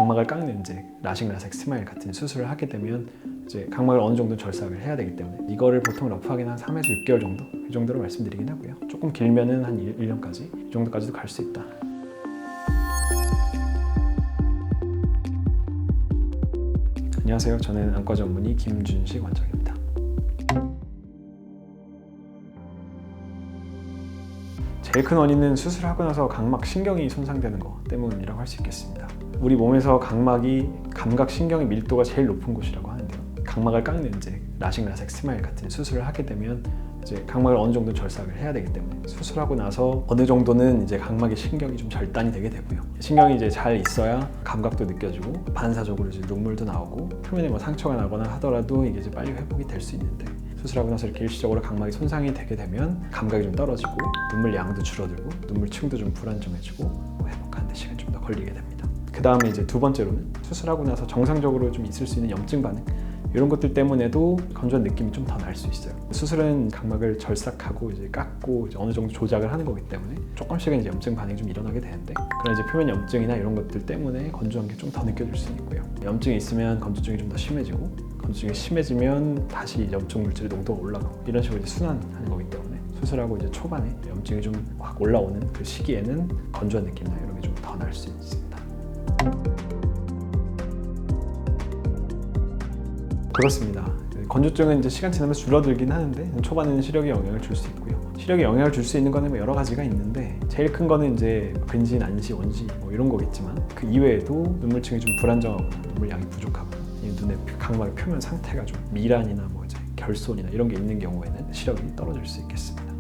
각막을 깎는 이제 라식, 라섹, 스마일 같은 수술을 하게 되면 이제 각막을 어느 정도 절삭을 해야 되기 때문에 이거를 보통 러프하게는 한 3에서 6개월 정도 이 정도로 말씀드리긴 하고요. 조금 길면은 한 1년까지 이 정도까지도 갈 수 있다. 안녕하세요. 저는 안과 전문의 김준식 원장입니다. 제일 큰 원인은 수술하고 나서 각막 신경이 손상되는 것 때문이라고 할 수 있겠습니다. 우리 몸에서 각막이 감각 신경의 밀도가 제일 높은 곳이라고 하는데요. 각막을 깎는 이제 라식, 라섹, 스마일 같은 수술을 하게 되면 이제 각막을 어느 정도 절삭을 해야 되기 때문에 수술하고 나서 어느 정도는 이제 각막의 신경이 좀 절단이 되게 되고요. 신경이 이제 잘 있어야 감각도 느껴지고 반사적으로 이제 눈물도 나오고 표면에 뭐 상처가 나거나 하더라도 이게 이제 빨리 회복이 될 수 있는데 수술하고 나서 이렇게 일시적으로 각막이 손상이 되게 되면 감각이 좀 떨어지고 눈물 양도 줄어들고 눈물층도 좀 불안정해지고 회복하는 데 시간이 좀 더 걸리게 됩니다. 그 다음에 이제 두 번째로는 수술하고 나서 정상적으로 좀 있을 수 있는 염증 반응 이런 것들 때문에도 건조한 느낌이 좀 더 날 수 있어요. 수술은 각막을 절삭하고 이제 깎고 이제 어느 정도 조작을 하는 거기 때문에 조금씩은 이제 염증 반응이 좀 일어나게 되는데 그런 이제 표면 염증이나 이런 것들 때문에 건조한 게 좀 더 느껴질 수 있고요. 염증이 있으면 건조증이 좀 더 심해지고 건조증이 심해지면 다시 염증 물질의 농도가 올라가고 이런 식으로 이제 순환하는 거기 때문에 수술하고 이제 초반에 염증이 좀 확 올라오는 그 시기에는 건조한 느낌이나 이런 게 좀 더 날 수 있습니다. 그렇습니다. 건조증은 이제 시간 지나면서 줄어들긴 하는데 초반에는 시력에 영향을 줄 수 있고요. 시력에 영향을 줄 수 있는 거는 여러 가지가 있는데 제일 큰 거는 이제 근시, 난시, 원시 뭐 이런 거겠지만 그 이외에도 눈물층이 좀 불안정하거나 눈물 양이 부족하거나 눈의 각막의 표면 상태가 좀 미란이나 뭐 이제 결손이나 이런 게 있는 경우에는 시력이 떨어질 수 있겠습니다.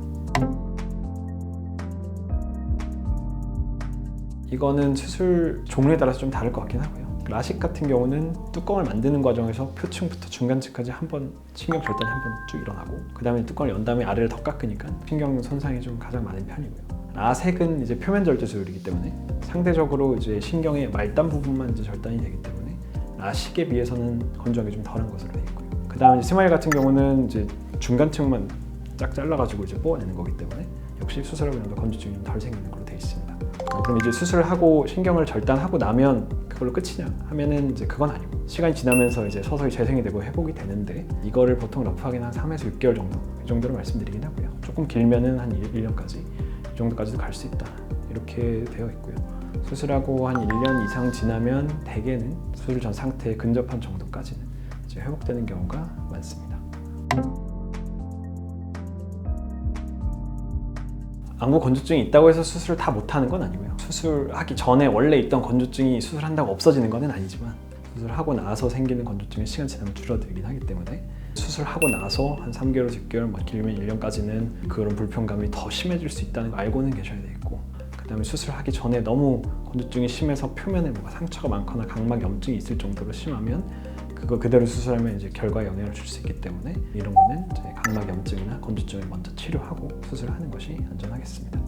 이거는 수술 종류에 따라서 좀 다를 것 같긴 하고요. 라식 같은 경우는 뚜껑을 만드는 과정에서 표층부터 중간층까지 한번 신경 절단이 한번 쭉 일어나고 그 다음에 뚜껑을 연 다음에 아래를 더 깎으니까 신경 손상이 좀 가장 많은 편이고요. 라섹은 이제 표면 절제 수술이기 때문에 상대적으로 이제 신경의 말단 부분만 이제 절단이 되기 때문에 라식에 비해서는 건조하게 좀 덜한 것으로 되어 있고요. 그 다음에 스마일 같은 경우는 이제 중간층만 쫙 잘라가지고 이제 뽑아내는 거기 때문에 역시 수술하고 나면 건조증이 좀 덜 생기는 걸로 되어 있습니다. 그럼 이제 수술을 하고 신경을 절단하고 나면 그걸로 끝이냐 하면은 이제 그건 아니고 시간이 지나면서 이제 서서히 재생이 되고 회복이 되는데 이거를 보통 러프하게는 한 3에서 6개월 정도 이 정도로 말씀드리긴 하고요. 조금 길면은 한 1년까지 이 정도까지도 갈 수 있다 이렇게 되어 있고요. 수술하고 한 1년 이상 지나면 대개는 수술 전 상태에 근접한 정도까지는 이제 회복되는 경우가 많습니다. 안구 건조증이 있다고 해서 수술을 다 못하는 건 아니고요. 수술하기 전에 원래 있던 건조증이 수술한다고 없어지는 건 아니지만 수술하고 나서 생기는 건조증은 시간 지나면 줄어들긴 하기 때문에 수술하고 나서 한 3개월에서 6개월, 뭐 길면 1년까지는 그런 불편감이 더 심해질 수 있다는 거 알고는 계셔야 되겠고 그 다음에 수술하기 전에 너무 건조증이 심해서 표면에 뭐가 상처가 많거나 각막 염증이 있을 정도로 심하면 그거 그대로 수술하면 이제 결과에 영향을 줄 수 있기 때문에 이런 거는 이제 각막 염증이나 건조증을 먼저 치료하고 수술을 하는 것이 안전하겠습니다.